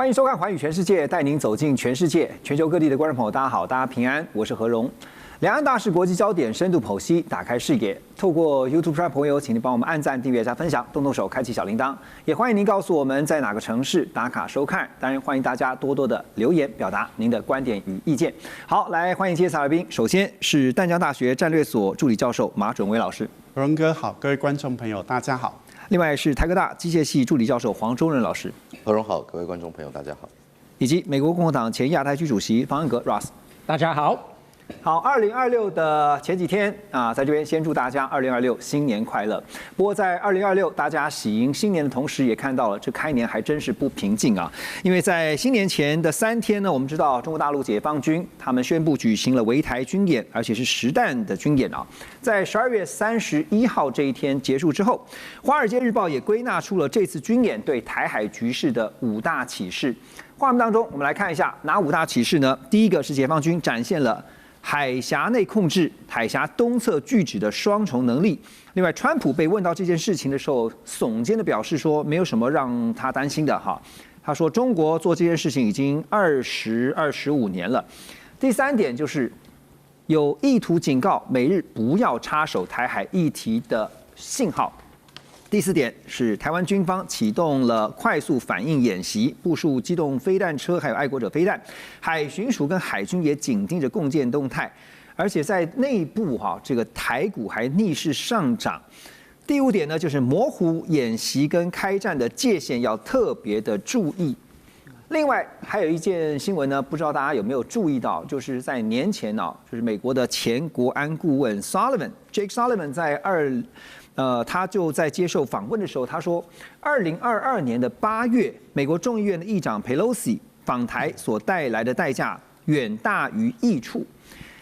欢迎收看《寰宇全世界》，带您走进全世界。全球各地的观众朋友，大家好，大家平安，我是何荣。两岸大事国际焦点深度剖析，打开视野。透过 YouTube 上的朋友，请您帮我们按赞、订阅加分享，动动手开启小铃铛。也欢迎您告诉我们在哪个城市打卡收看。当然，欢迎大家多多的留言表达您的观点与意见。好，来欢迎今天来宾。首先是淡江大学战略所助理教授马准威老师。何荣哥好，各位观众朋友大家好。另外是台科大机械系助理教授黄忠仁老师。何荣好，各位观众朋友大家好。以及美国共和党前亚太区主席方恩格 Ross。大家好。好，2026的前几天啊，在这边先祝大家2026新年快乐。不过在2026大家喜迎新年的同时，也看到了这开年还真是不平静啊。因为在新年前的3天呢，我们知道中国大陆解放军他们宣布举行了围台军演，而且是实弹的军演啊。在12月31号这一天结束之后，《华尔街日报》也归纳出了这次军演对台海局势的5大启示。画面当中，我们来看一下哪5大启示呢？第一个是解放军展现了海峡内控制、海峡东侧拒止的双重能力。另外，川普被问到这件事情的时候，耸肩的表示说，没有什么让他担心的哈。他说，中国做这件事情已经25年了。第3点就是有意图警告美日不要插手台海议题的信号。第4点是台湾军方启动了快速反应演习，部署机动飞弹车，还有爱国者飞弹。海巡署跟海军也紧盯着共建动态，而且在内部这个台股还逆势上涨。第5点呢，就是模糊演习跟开战的界限要特别的注意。另外还有一件新闻呢，不知道大家有没有注意到，就是在年前就是美国的前国安顾问 Jake Sullivan 在他就在接受访问的时候，他说，2022年的8月，美国众议院的议长 Pelosi 访台所带来的代价远大于益处。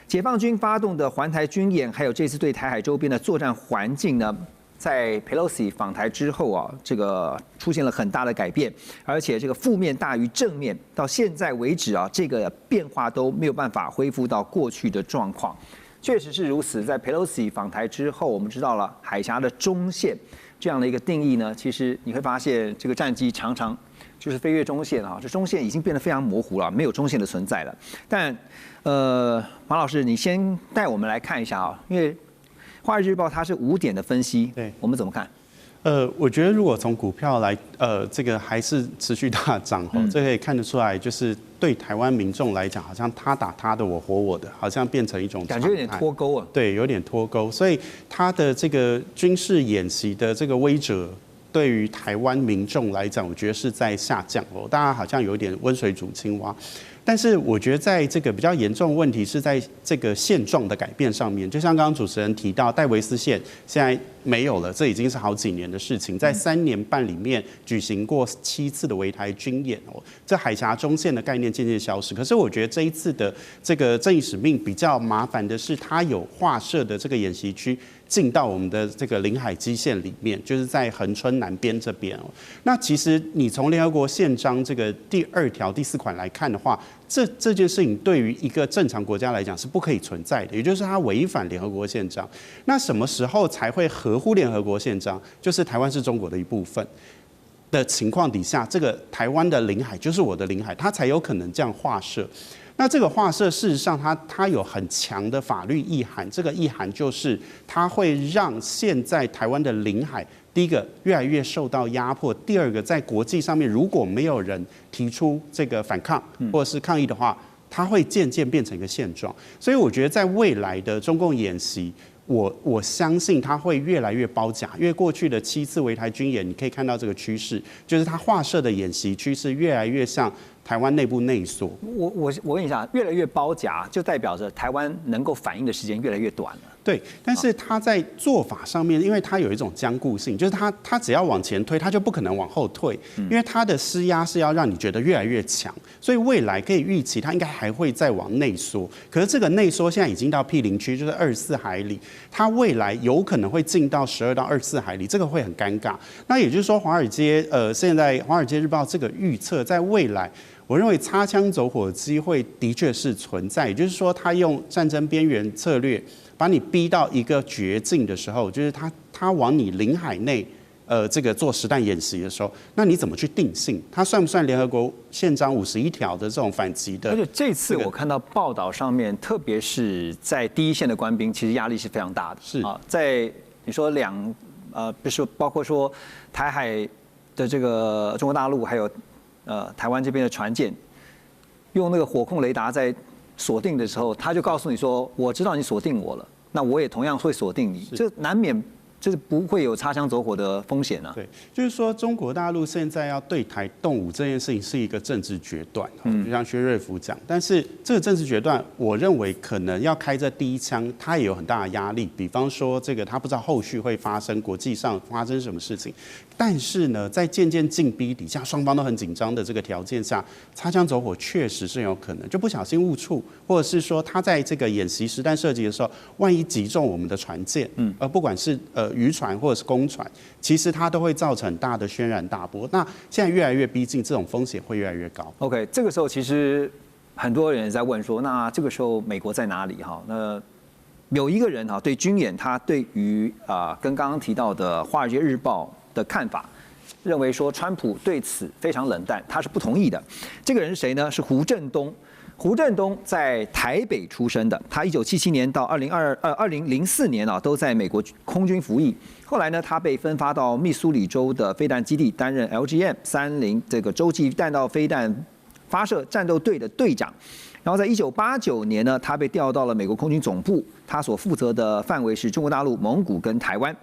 解放军发动的环台军演，还有这次对台海周边的作战环境呢，在 Pelosi 访台之后这个出现了很大的改变，而且这个负面大于正面，到现在为止这个变化都没有办法恢复到过去的状况。确实是如此，在 Pelosi 访台之后，我们知道了海峡的中线这样的一个定义呢，其实你会发现这个战机常常就是飞越中线这中线已经变得非常模糊了，没有中线的存在了。但马老师，你先带我们来看一下因为《华尔街日报》它是5点的分析，对，我们怎么看？我觉得如果从股票来，这个还是持续大涨这可以看得出来，就是对台湾民众来讲，好像他打他的，我活我的，好像变成一种感觉有点脱钩对，有点脱钩。所以他的这个军事演习的这个威慑，对于台湾民众来讲，我觉得是在下降大家好像有点温水煮青蛙。但是我觉得在这个比较严重的问题是在这个现状的改变上面，就像刚刚主持人提到，戴维斯线现在没有了，这已经是好几年的事情，在3年半里面举行过7次的围台军演这海峡中线的概念渐渐消失。可是我觉得这一次的这个正义使命比较麻烦的是，它有划设的这个演习区进到我们的这个领海基线里面，就是在恒春南边这边那其实你从联合国宪章这个第2条第4款来看的话，这件事情对于一个正常国家来讲是不可以存在的，也就是它违反联合国宪章。那什么时候才会合乎联合国宪章？就是台湾是中国的一部分的情况底下，这个台湾的领海就是我的领海，它才有可能这样划设。那这个划设事实上它有很强的法律意涵，这个意涵就是它会让现在台湾的领海，第一个越来越受到压迫，第2个在国际上面如果没有人提出这个反抗或者是抗议的话，它会渐渐变成一个现状。所以我觉得在未来的中共演习，我相信它会越来越包夹，因为过去的7次围台军演，你可以看到这个趋势，就是它划设的演习趋势越来越像台湾内部内缩。我问一下，越来越包夹，就代表着台湾能够反应的时间越来越短了。对，但是它在做法上面，因为它有一种僵固性，就是它只要往前推，它就不可能往后退，因为它的施压是要让你觉得越来越强，所以未来可以预期它应该还会再往内缩。可是这个内缩现在已经到毗邻区，就是24海里，它未来有可能会进到12到24海里，这个会很尴尬。那也就是说，现在《华尔街日报》这个预测，在未来，我认为擦枪走火的机会的确是存在，也就是说，他用战争边缘策略把你逼到一个绝境的时候，就是他往你领海内这个做实弹演习的时候，那你怎么去定性？它算不算联合国宪章51条的这种反击的？而且这次我看到报道上面，特别是在第一线的官兵，其实压力是非常大的。是啊，在你说比如说包括说台海的这个中国大陆还有台湾这边的船舰，用那个火控雷达在锁定的时候，他就告诉你说，我知道你锁定我了，那我也同样会锁定你，这难免。就是不会有擦枪走火的风险啊。对，就是说中国大陆现在要对台动武这件事情是一个政治决断，就像薛瑞福讲。但是这个政治决断，我认为可能要开这第一枪，它也有很大的压力。比方说，这个他不知道后续会发生国际上发生什么事情。但是呢，在渐渐进逼底下，双方都很紧张的这个条件下，擦枪走火确实是有可能，就不小心误触，或者是说他在这个演习实弹射击的时候，万一击中我们的船舰，不管是渔船或者是公船，其实它都会造成很大的轩然大波。那现在越来越逼近，这种风险会越来越高。OK， 这个时候其实很多人在问说，那这个时候美国在哪里？哈，那有一个人哈对军演，他对于跟刚刚提到的《华尔街日报》的看法，认为说川普对此非常冷淡，他是不同意的。这个人是谁呢？是胡振东。胡振东在台北出生的，他1977年到2004年都在美国空军服役。后来呢，他被分发到密苏里州的飞弹基地，担任 LGM-30这个洲际弹道飞弹发射战斗队的队长。然后在1989年呢，他被调到了美国空军总部，他所负责的范围是中国大陆、蒙古跟台湾。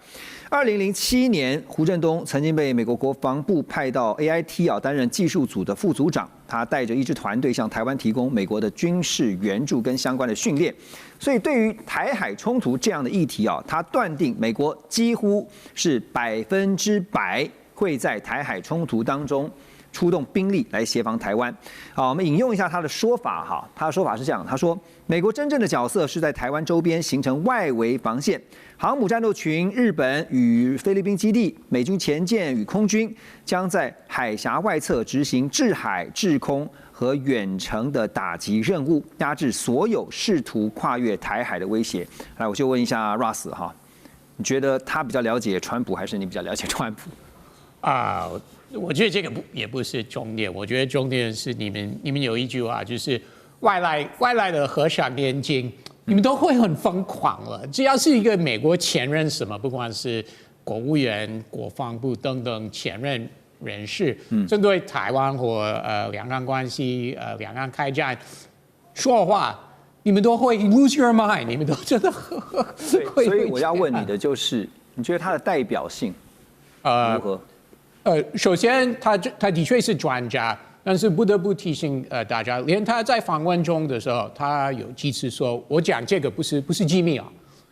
2007年，胡振东曾经被美国国防部派到 AIT 担任技术组的副组长，他带着一支团队向台湾提供美国的军事援助跟相关的训练。所以对于台海冲突这样的议题他断定美国几乎是100%会在台海冲突当中出动兵力来协防台湾。好，我们引用一下他的说法哈，他的说法是这样，他说，美国真正的角色是在台湾周边形成外围防线，航母战斗群、日本与菲律宾基地、美军前舰与空军将在海峡外侧执行制海、制空和远程的打击任务，压制所有试图跨越台海的威胁。来，我就问一下 Russ 哈，你觉得他比较了解川普，还是你比较了解川普？我觉得这个也不是重点，我觉得重点是你们有一句话，就是外来的和尚念经，你们都会很疯狂了。只要是一个美国前任什么，不管是国务院、国防部等等前任人士，针对台湾或两岸关系、两岸开战说话，你们都会 lose your mind， 你们都真的会。所以我要问你的就是，你觉得他的代表性如何？首先他的确是专家，但是不得不提醒大家，连他在访问中的时候，他有几次说，我讲这个不是机密啊。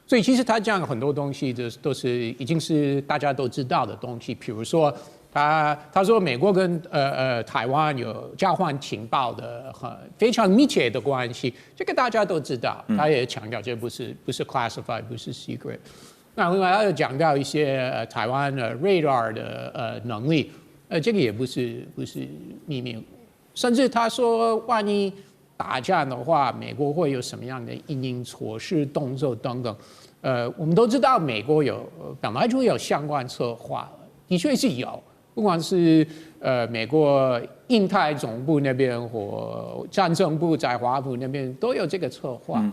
所以其实他讲很多东西都是已经是大家都知道的东西，比如说他说美国跟台湾有交换情报的非常密切的关系，这个大家都知道。他也强调这不是 classified， 不是 secret。那另外他又讲到一些台湾的 radar 的能力，这个也不是秘密。甚至他说，万一打仗的话，美国会有什么样的因应措施、动作等等。我们都知道美国本来就有相关策划，的确是有，不管是美国印太总部那边或战争部在华府那边都有这个策划。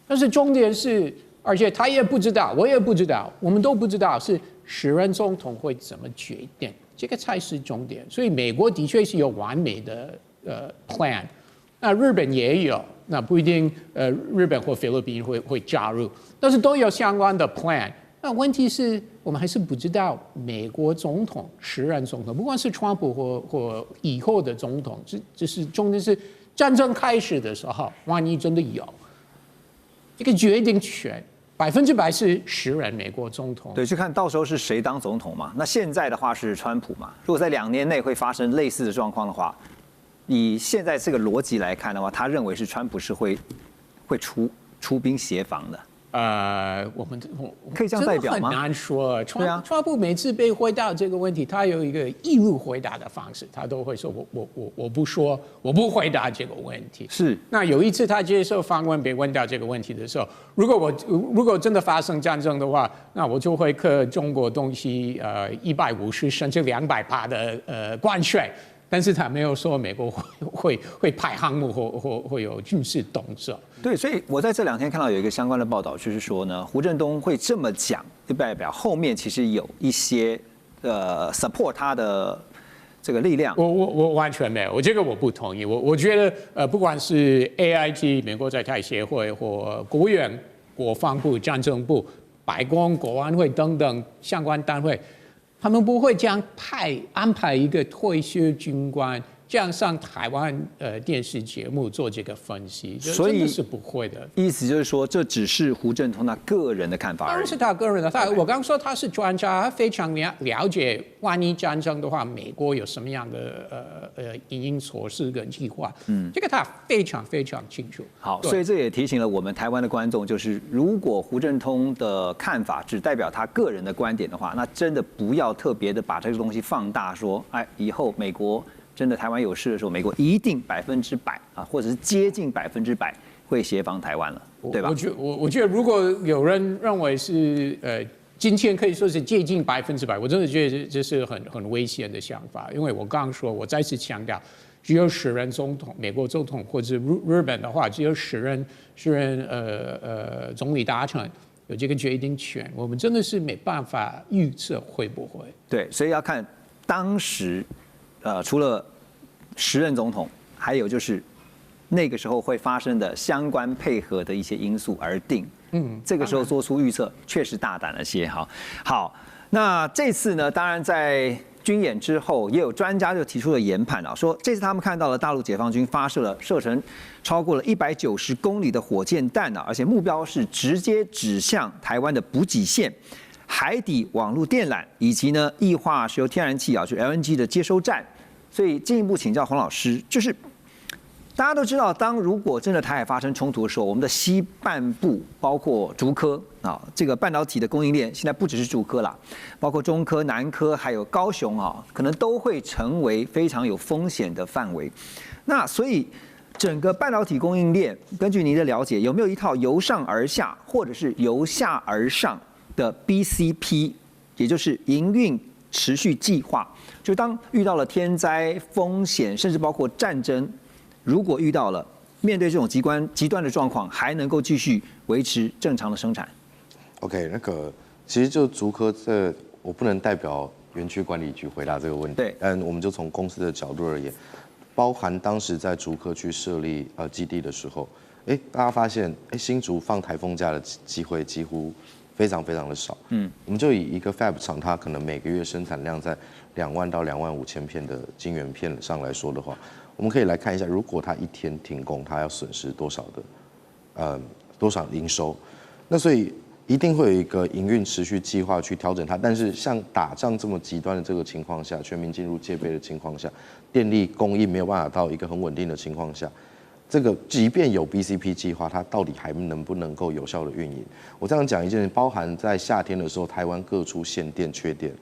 但是重点是，而且他也不知道，我也不知道，我们都不知道是时任总统会怎么决定，这个才是重点。所以美国的确是有完美的plan， 那日本也有，那不一定日本或菲律宾会加入，但是都有相关的 plan。那问题是我们还是不知道美国总统时任总统，不管是川普或以后的总统，这是重点是战争开始的时候，万一真的有这个决定权。100%是时任美国总统，对，就看到时候是谁当总统嘛。那现在的话是川普嘛。如果在2年内会发生类似的状况的话，以现在这个逻辑来看的话，他认为是川普是会出兵协防的。我可以这样代表吗？很难说。川普每次被回答这个问题，他有一个义务回答的方式，他都会说我不说，我不回答这个问题。是。那有一次他接受访问被问到这个问题的时候，如果真的发生战争的话，那我就会克中国东西150甚至200%的关税。但是他没有说美国会派航母或会有军事动作。对，所以我在这2天看到有一个相关的报道，就是说呢，胡振东会这么讲，就代表后面其实有一些support 他的这个力量。我完全没有，这个我不同意。我觉得不管是 AIT 美国在台协会或国务院、国防部、战争部、白宫、国安会等等相关单位。他们不会这样安排一个退休军官这样上台湾电视节目做这个分析，所以是不会的。意思就是说，这只是胡振东他个人的看法而已。当然是他个人的，我刚说他是专家，他非常了解，万一战争的话，美国有什么样的因应措施跟计划，这个他非常非常清楚。好，所以这也提醒了我们台湾的观众，就是如果胡振东的看法只代表他个人的观点的话，那真的不要特别的把这个东西放大，说，哎，以后美国真的台湾有事的时候，美国一定100%啊，或者是接近100%会协防台湾了，对吧？我觉得如果有人认为是今天可以说是接近100%，我真的觉得这是很危险的想法，因为我刚刚说，我再次强调，只有10任总统，美国总统或者日本的话，只有10任总理大臣有这个决定权，我们真的是没办法预测会不会。对，所以要看当时。除了10任总统，还有就是那个时候会发生的相关配合的一些因素而定。这个时候做出预测确实大胆了些。好，那这次呢，当然在军演之后，也有专家就提出了研判啊，说这次他们看到了大陆解放军发射了射程超过了190公里的火箭弹啊，而且目标是直接指向台湾的补给线。海底网络电缆以及呢液化石油天然气啊，就 LNG 的接收站，所以进一步请教洪老师，就是大家都知道，如果真的台海发生冲突的时候，我们的西半部包括竹科啊，这个半导体的供应链现在不只是竹科啦，包括中科、南科还有高雄啊，可能都会成为非常有风险的范围。那所以整个半导体供应链，根据您的了解，有没有一套由上而下或者是由下而上的 BCP， 也就是营运持续计划，就当遇到了天灾风险，甚至包括战争，如果遇到了面对这种极端的状况，还能够继续维持正常的生产。OK， 其实就竹科我不能代表园区管理局回答这个问题，对，但我们就从公司的角度而言，包含当时在竹科去设立基地的时候，大家发现新竹放台风假的机会几乎非常非常的少。我们就以一个 Fab 厂，它可能每个月生产量在2万到2万5千片的晶圆片上来说的话，我们可以来看一下，如果它一天停工，它要损失多少营收？那所以一定会有一个营运持续计划去调整它。但是像打仗这么极端的这个情况下，全民进入戒备的情况下，电力供应没有办法到一个很稳定的情况下，这个即便有 BCP 计划，它到底还能不能够有效的运营？我这样讲一件事，包含在夏天的时候，台湾各处限电缺电，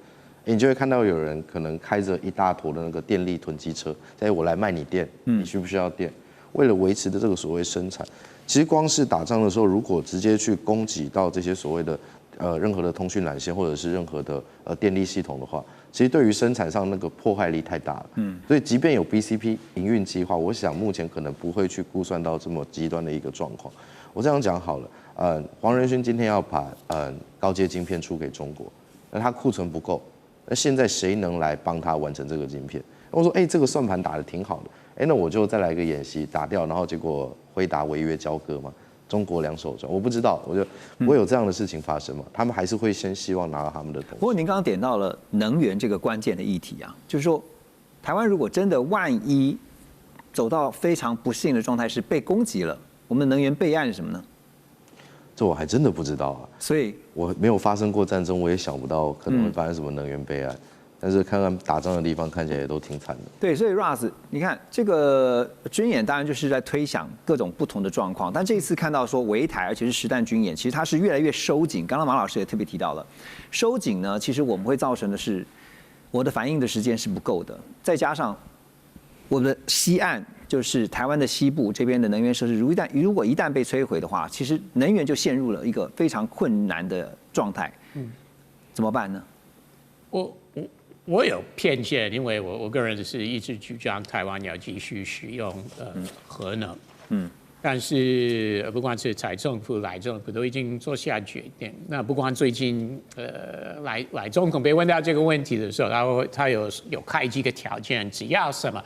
你就会看到有人可能开着一大坨的那个电力囤积车，我来卖你电，你需不需要电？为了维持的这个所谓生产，其实光是打仗的时候，如果直接去攻击到这些所谓的任何的通讯缆线或者是任何的电力系统的话，其实对于生产上那个破坏力太大了。所以即便有 BCP 营运计划，我想目前可能不会去估算到这么极端的一个状况。我这样讲好了，黄仁勋今天要把高阶晶片出给中国，那他库存不够，那现在谁能来帮他完成这个晶片？我说，这个算盘打得挺好的，那我就再来一个演习打掉，然后结果辉达违约交割嘛。中国两手赚，我不知道，我就不会有这样的事情发生嘛？他们还是会先希望拿到他们的东西。不过您刚刚点到了能源这个关键的议题啊，就是说，台湾如果真的万一走到非常不幸的状态是被攻击了，我们的能源备案是什么呢？这我还真的不知道啊。所以我没有发生过战争，我也想不到可能会发生什么能源备案。但是看看打仗的地方看起来也都挺惨的。对，所以 Ross， 你看这个军演当然就是在推想各种不同的状况，但这一次看到说围台，而且是实弹军演，其实它是越来越收紧。刚刚马老师也特别提到了，收紧呢，其实我们会造成的是我的反应的时间是不够的，再加上我们的西岸。就是台湾的西部这边的能源设施，如果一旦被摧毁的话，其实能源就陷入了一个非常困难的状态。怎么办呢？我有偏见，因为我个人是一直主张台湾要继续使用核能。但是不管是蔡政府、赖政府都已经做下决定。那不管最近赖总统被问到这个问题的时候，他有开几个条件，只要什么，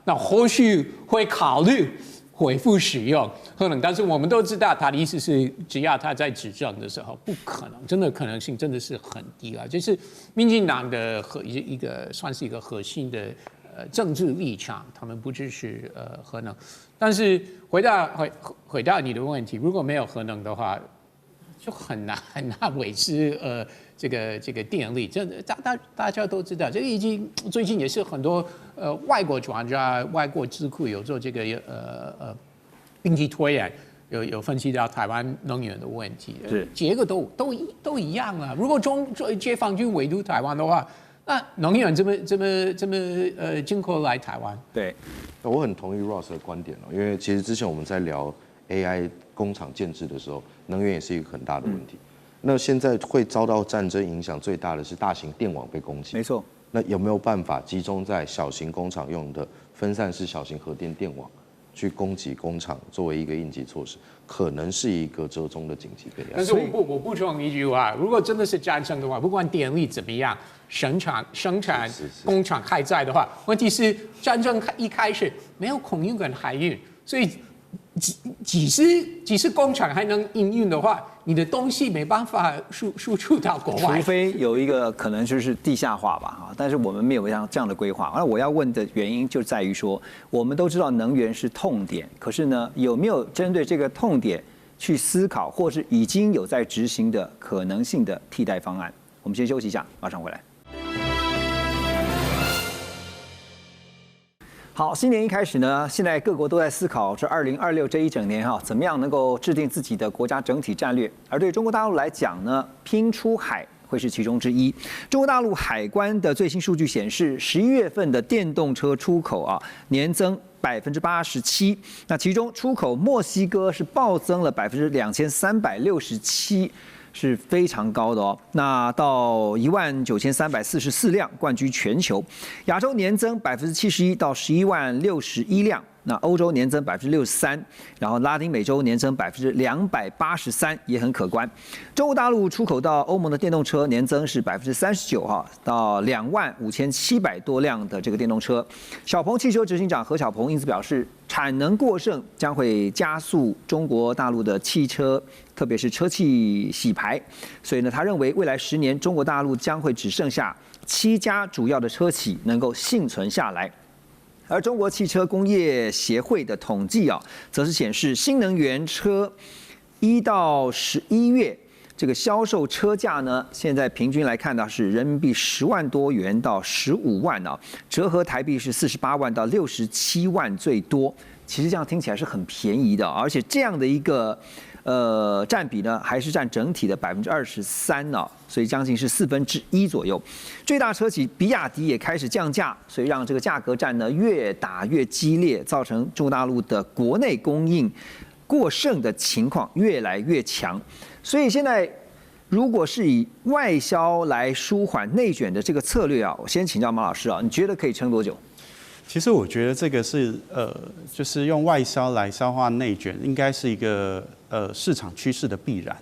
那后续会考虑恢复使用核能。但是我们都知道他的意思是，只要他在执政的时候，不可能，真的可能性真的是很低了。就是民进党的算是一个核心的政治立场，他们不支持核能。但是回到你的问题，如果没有核能的话，就很难维持这个电力。这大家都知道，这个已经最近也是很多外国专家、外国智库有做这个经济推演，有分析到台湾能源的问题，结果都一样啊。如果解放军围堵台湾的话，那能源这么进口来台湾？对，我很同意 Ross 的观点因为其实之前我们在聊 AI 工厂建制的时候，能源也是一个很大的问题。那现在会遭到战争影响最大的是大型电网被攻击。没错。那有没有办法集中在小型工厂用的分散式小型核电电网？去攻击工厂作为一个应急措施，可能是一个折中的紧急备案。但是我补充一句话，如果真的是战争的话，不管电力怎么样，生产工厂还在的话，问题是战争一开始没有空运跟海运，所以几十工厂还能营运的话，你的东西没办法输出到国外，除非有一个可能就是地下化吧，但是我们没有这样的规划。而我要问的原因就在于说，我们都知道能源是痛点，可是呢，有没有针对这个痛点去思考，或是已经有在执行的可能性的替代方案？我们先休息一下，马上回来。好，新年一开始呢，现在各国都在思考这2026这一整年怎么样能够制定自己的国家整体战略。而对中国大陆来讲呢，拼出海会是其中之一。中国大陆海关的最新数据显示，11月份的电动车出口年增87%，那其中出口墨西哥是暴增了2367%。是非常高的那到19344辆，冠居全球。亚洲年增71%到11万61辆。那欧洲年增63%，然后拉丁美洲年增283%，也很可观。中国大陆出口到欧盟的电动车年增是39%到25700多辆的这个电动车。小鹏汽车执行长何小鹏因此表示，产能过剩将会加速中国大陆的汽车，特别是车企洗牌。所以呢，他认为未来10年中国大陆将会只剩下7家主要的车企能够幸存下来。而中国汽车工业协会的统计则是显示，新能源车1到11月这个销售车价呢，现在平均来看呢是人民币10万多元到15万折合台币是48万到67万最多。其实这样听起来是很便宜的，而且这样的一个占比呢，还是占整体的23%所以将近是1/4左右。最大车企比亚迪也开始降价，所以让这个价格战呢越打越激烈，造成中国大陆的国内供应过剩的情况越来越强。所以现在如果是以外销来舒缓内卷的这个策略我先请教马老师你觉得可以撑多久？其实我觉得这个是就是用外销来消化内卷，应该是一个市场趋势的必然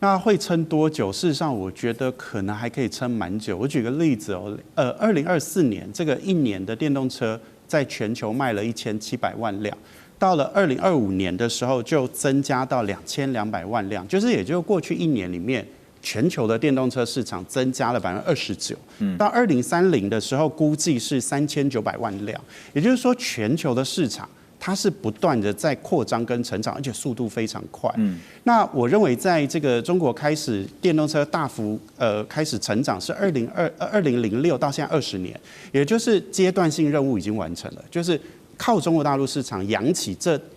那会撑多久？事实上，我觉得可能还可以撑蛮久。我举个例子2024年这个1年的电动车在全球卖了1700万辆，到了2025年的时候就增加到2200万辆，就是也就过去1年里面，全球的电动车市场增加了29%，到2030的时候估计是3900万辆，也就是说全球的市场它是不断的在扩张跟成长，而且速度非常快。那我认为在这个中国开始电动车大幅开始成长是2006到现在20年，也就是阶段性任务已经完成了，就是靠中国大陆市场养起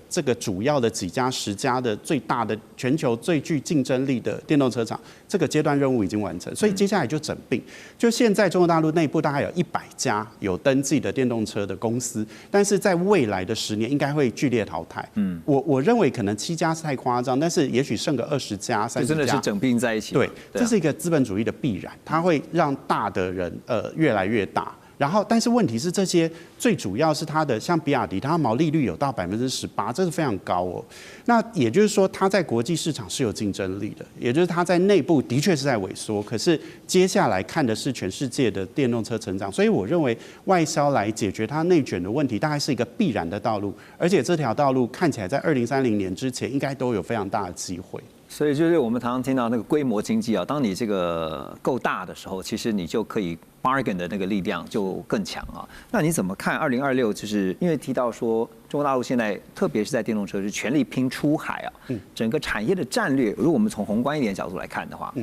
这个主要的几家10家的最大的全球最具竞争力的电动车厂，这个阶段任务已经完成，所以接下来就整并。就现在中国大陆内部大概有100家有登记的电动车的公司，但是在未来的10年应该会剧烈淘汰。我认为可能7家是太夸张，但是也许剩个20家、30家，真的是整并在一起。对，这是一个资本主义的必然，它会让大的人越来越大。然后，但是问题是，这些最主要是它的，像比亚迪，它毛利率有到18%，这是非常高哦。那也就是说，它在国际市场是有竞争力的，也就是它在内部的确是在萎缩。可是接下来看的是全世界的电动车成长，所以我认为外销来解决它内卷的问题，大概是一个必然的道路，而且这条道路看起来在2030年之前应该都有非常大的机会。所以就是我们常常听到那个规模经济啊，当你这个够大的时候，其实你就可以 bargain 的那个力量就更强啊。那你怎么看2026？就是因为提到说中国大陆现在特别是在电动车是全力拼出海啊，整个产业的战略，如果我们从宏观一点角度来看的话，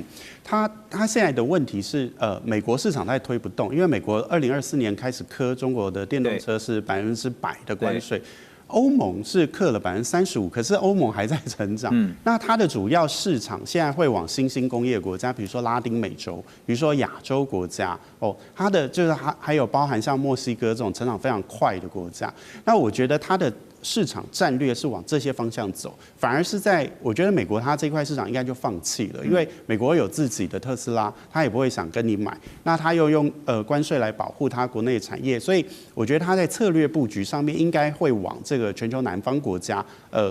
它现在的问题是美国市场它推不动，因为美国2024年开始科中国的电动车是100%的关税。欧盟是克了35%，可是欧盟还在成长。那它的主要市场现在会往新兴工业国家，比如说拉丁美洲，比如说亚洲国家。它的就是还有包含像墨西哥这种成长非常快的国家。那我觉得它的市场战略是往这些方向走，反而是我觉得美国它这块市场应该就放弃了，因为美国有自己的特斯拉，他也不会想跟你买，那他又用关税来保护他国内产业，所以我觉得他在策略布局上面应该会往这个全球南方国家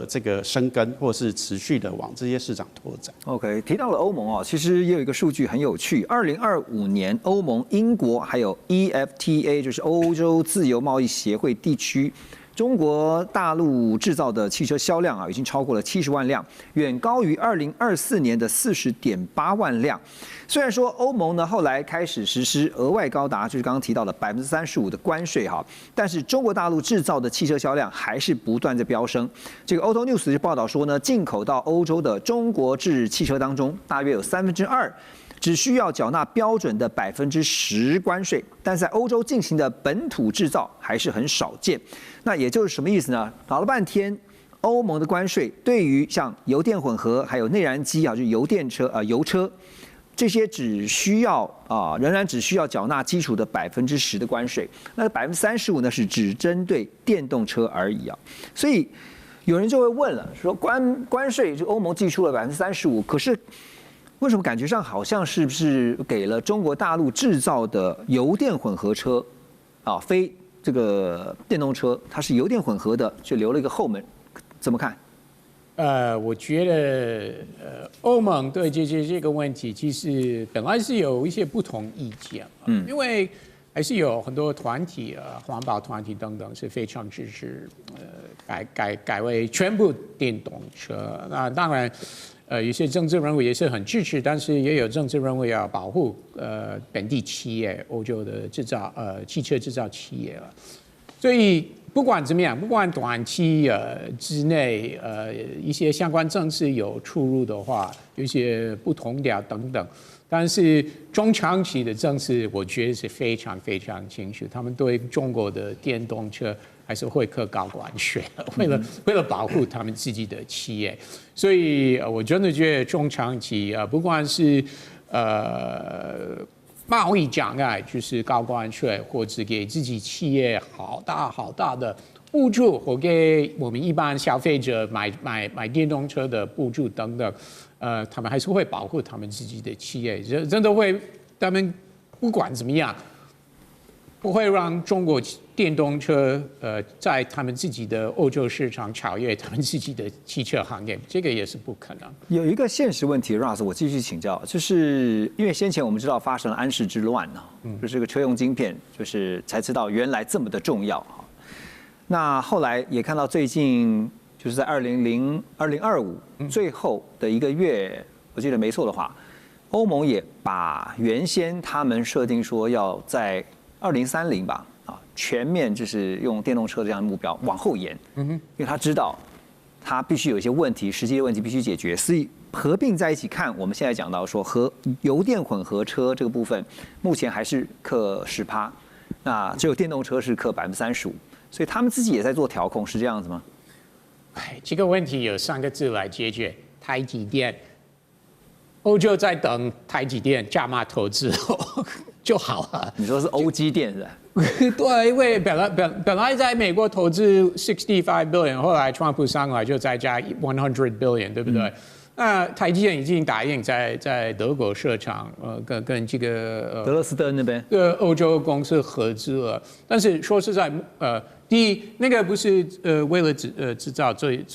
这个生根，或是持续的往这些市场拓展。OK， 提到了欧盟哦，其实也有一个数据很有趣，2025年欧盟、英国还有 EFTA， 就是欧洲自由贸易协会地区。中国大陆制造的汽车销量啊，已经超过了70万辆，远高于2024年的40.8万辆。虽然说欧盟呢后来开始实施额外高达就是刚刚提到的35%的关税哈，但是中国大陆制造的汽车销量还是不断在飙升。这个 Auto News 就报道说呢，进口到欧洲的中国制汽车当中，大约有2%。只需要缴纳标准的10%关税，但在欧洲进行的本土制造还是很少见。那也就是什么意思呢？搞了半天，欧盟的关税对于像油电混合还有内燃机啊，就油电车油车这些只需要仍然只需要缴纳基础的10%的关税。那35%呢是只针对电动车而已啊。所以有人就会问了，说关税就欧盟寄出了35%，可是为什么感觉上好像是不是给了中国大陆制造的油电混合车非这个电动车，它是油电混合的，就留了一个后门？怎么看？我觉得欧盟对这个问题其实本来是有一些不同意见，因为还是有很多团体环保团体等等是非常支持改为全部电动车。那当然。有些政治人物也是很支持，但是也有政治人物要保护本地企业、欧洲的汽车制造企业了。所以不管怎么样，不管短期之内一些相关政策有出入的话，有一些不同调等等。但是中长期的政策，我觉得是非常非常清楚，他们对中国的电动车还是会课高关税，为了保护他们自己的企业，所以我真的觉得中长期不管是贸易障碍，就是高关税，或者给自己企业好大的补助，或给我们一般消费者买电动车的补助等等。他们还是会保护他们自己的企业，真的会，他们不管怎么样，不会让中国电动车在他们自己的欧洲市场超越他们自己的汽车行业，这个也是不可能。有一个现实问题 ，Ross， 我继续请教，就是因为先前我们知道发生了安氏之乱呢，就是这个车用晶片，就是才知道原来这么的重要。那后来也看到最近。就是在2025最后的一个月，我记得没错的话，欧盟也把原先他们设定说要在2030吧，啊，全面就是用电动车这样的目标往后延，因为他知道他必须有一些问题，实际的问题必须解决，所以合并在一起看，我们现在讲到说油电混合车这个部分，目前还是克10%，那只有电动车是克35%，所以他们自己也在做调控，是这样子吗？这个问题有3个字来解决：台积电。欧洲在等台积电加码投资就好了。你说是欧积电是吧？对，因为本来在美国投资65 billion， 后来川普上来就再加100 billion， 对不对？那台积电已经答应在德国设厂，跟这个德勒斯登那边欧洲公司合资了。但是说实在，第一，那个不是为了制造最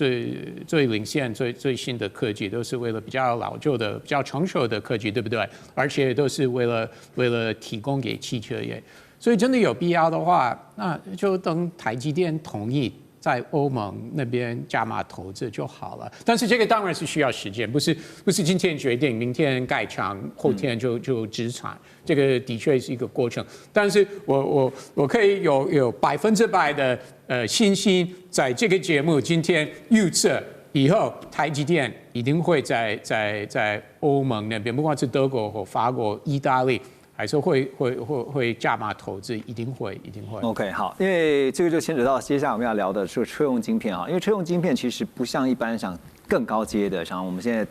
领先、最新的科技，都是为了比较老旧的、比较成熟的科技，对不对？而且都是为了提供给汽车业。所以真的有必要的话，那就等台积电同意在欧盟那边加码投资就好了。但是这个当然是需要时间，不是今天决定，明天盖厂，后天就直产。这个的确是一个过程。但是我可以有100%的信心，在这个节目今天预测以后台积电一定会在欧盟那边，不管是德国或法国、意大利。还是会加码投资，一定会。OK， 好，因为这个就牵扯到接下来我们要聊的是车用晶片啊，因为车用晶片其实不像一般像更高阶的，像我们现在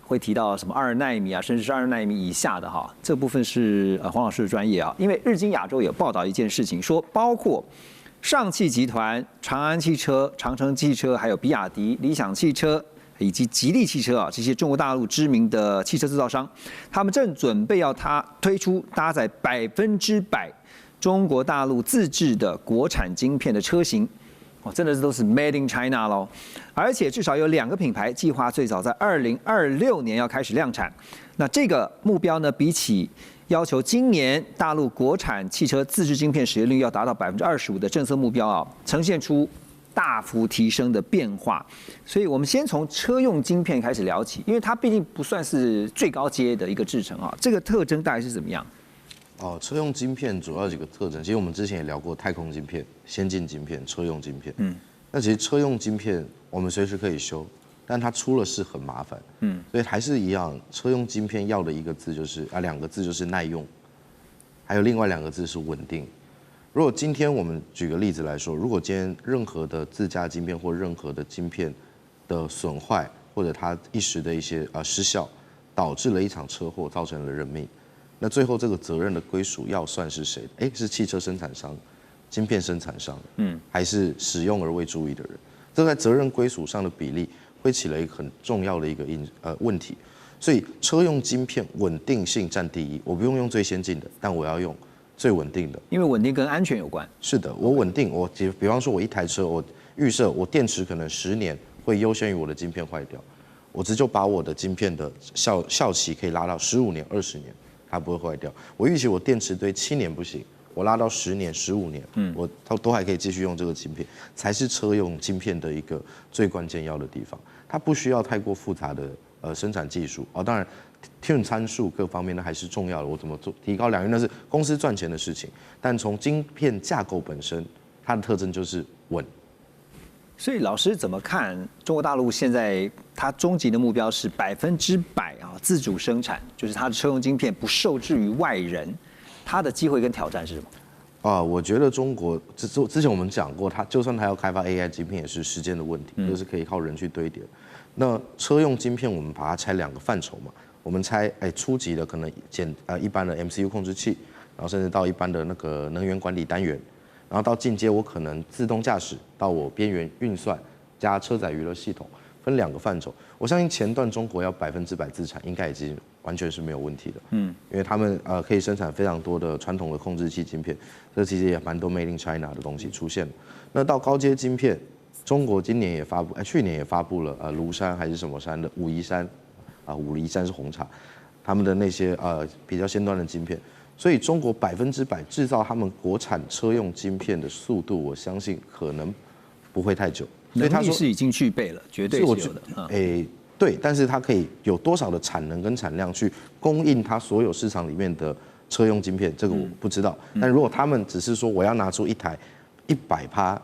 会提到什么2奈米啊，甚至是2奈米以下的哈，这部分是黄老师的专业啊。因为日经亚洲有报道一件事情，说包括上汽集团、长安汽车、长城汽车，还有比亚迪、理想汽车。以及吉利汽车啊，这些中国大陆知名的汽车制造商，他们正准备要推出搭载100%中国大陆自制的国产晶片的车型，哦，真的都是 Made in China 咯。而且至少有2个品牌计划最早在2026年要开始量产。那这个目标呢，比起要求今年大陆国产汽车自制晶片使用率要达到25%的政策目标啊，呈现出大幅提升的变化，所以我们先从车用晶片开始聊起，因为它毕竟不算是最高阶的一个制程啊，这个特征大概是怎么样？车用晶片主要几个特征，其实我们之前也聊过太空晶片、先进晶片、车用晶片。那其实车用晶片我们随时可以修，但它出了事很麻烦。所以还是一样，车用晶片要的一个字就是2个字就是耐用，还有另外2个字是稳定。如果今天我们举个例子来说，如果今天任何的自家晶片或任何的晶片的损坏，或者它一时的一些失效，导致了一场车祸，造成了人命，那最后这个责任的归属要算是谁？是汽车生产商、晶片生产商，还是使用而未注意的人？这在责任归属上的比例会起了一个很重要的一个问题。所以车用晶片稳定性占第一，我不用最先进的，但我要用最稳定的，因为稳定跟安全有关。是的，我稳定，比方说我一台车，我预设我电池可能10年会优先于我的晶片坏掉，我就把我的晶片的效期可以拉到15年、20年，它不会坏掉。我预期我电池堆7年不行，我拉到10年、15年，我都还可以继续用这个晶片，才是车用晶片的一个最关键要的地方。它不需要太过复杂的生产技术当然。tune 参数各方面呢还是重要的，我怎么做提高良率那是公司赚钱的事情，但从晶片架构本身，它的特征就是稳。所以老师怎么看中国大陆现在它终极的目标是100%自主生产，就是它的车用晶片不受制于外人，它的机会跟挑战是什么？我觉得中国之前我们讲过，它就算它要开发 AI 晶片，也是时间的问题，就是可以靠人去堆叠。那车用晶片我们把它拆2个范畴嘛。我们拆初级的可能一般的 MCU 控制器，然后甚至到一般的那个能源管理单元，然后到进阶我可能自动驾驶到我边缘运算加车载娱乐系统，分2个范畴。我相信前段中国要100%自产，应该已经完全是没有问题的。因为他们可以生产非常多的传统的控制器晶片，这其实也蛮多 Made in China 的东西出现了。那到高阶晶片，中国今年也发布，去年也发布了庐山还是什么山的武夷山。武夷山是红茶，他们的那些比较先端的晶片，所以中国100%制造他们国产车用晶片的速度，我相信可能不会太久。所以他说是已经具备了，绝对是有的。对，但是它可以有多少的产能跟产量去供应它所有市场里面的车用晶片，这个我不知道。但如果他们只是说我要拿出一台100%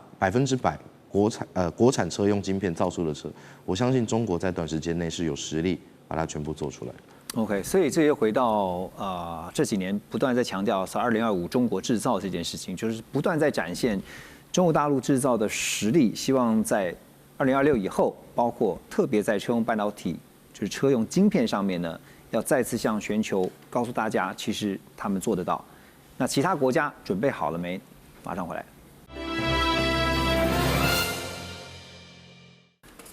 国产车用晶片造出的车，我相信中国在短时间内是有实力把它全部做出来。OK， 所以这又回到这几年不断在强调是2025中国制造这件事情，就是不断在展现中国大陆制造的实力，希望在2026以后，包括特别在车用半导体，就是车用晶片上面呢，要再次向全球告诉大家，其实他们做得到。那其他国家准备好了没？马上回来。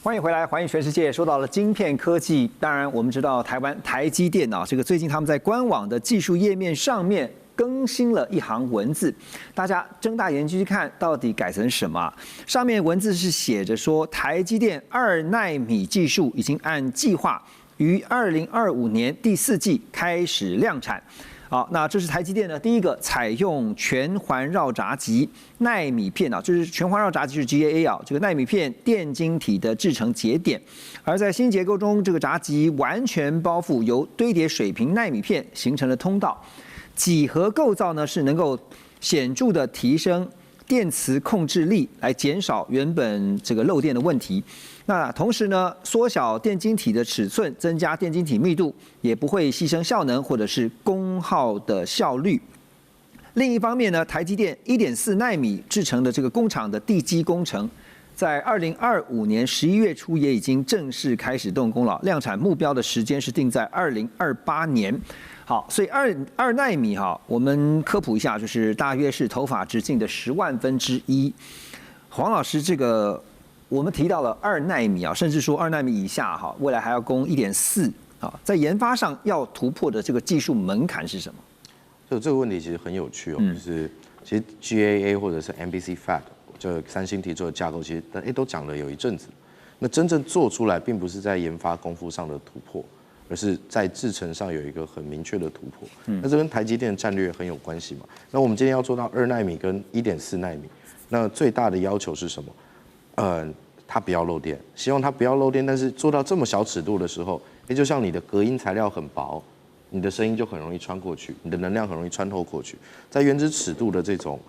欢迎回来，环迎全世界。说到了晶片科技，当然我们知道台湾台积电啊，这个最近他们在官网的技术页面上面更新了一行文字，大家睁大眼睛去看，到底改成什么？上面文字是写着说，台积电2奈米技术已经按计划于2025年第4季开始量产。好，那这是台积电呢第一个采用全环绕闸极奈米片啊，就是全环绕闸极是 GAA 啊，这个奈米片电晶体的制成节点，而在新结构中，这个闸极完全包覆由堆叠水平奈米片形成的通道，几何构造呢是能够显著的提升电磁控制力，来减少原本这个漏电的问题。那同时呢，缩小电晶体的尺寸，增加电晶体密度，也不会牺牲效能或者是功耗的效率。另一方面呢，台积电1.4奈米制成的这个工厂的地基工程，在2025年11月初也已经正式开始动工了，量产目标的时间是定在2028年。好，所以二奈米哈，我们科普一下，就是大约是头发直径的10万分之一。黄老师，这个我们提到了2奈米啊，甚至说2奈米以下哈，未来还要攻1.4啊，在研发上要突破的这个技术门槛是什么？就这个问题其实很有趣哦，就是其实 GAA 或者是 MBC Fab， 就三星提出的架构，其实都讲了有一阵子。那真正做出来，并不是在研发功夫上的突破，而是在制程上有一个很明确的突破。那这跟台积电的战略很有关系嘛。那我们今天要做到2奈米跟1.4奈米，那最大的要求是什么？它不要漏电，希望它不要漏电，但是做到这么小尺度的时候，就像你的隔音材料很薄，你的声音就很容易穿过去，你的能量很容易穿透过去。在原子尺度的这种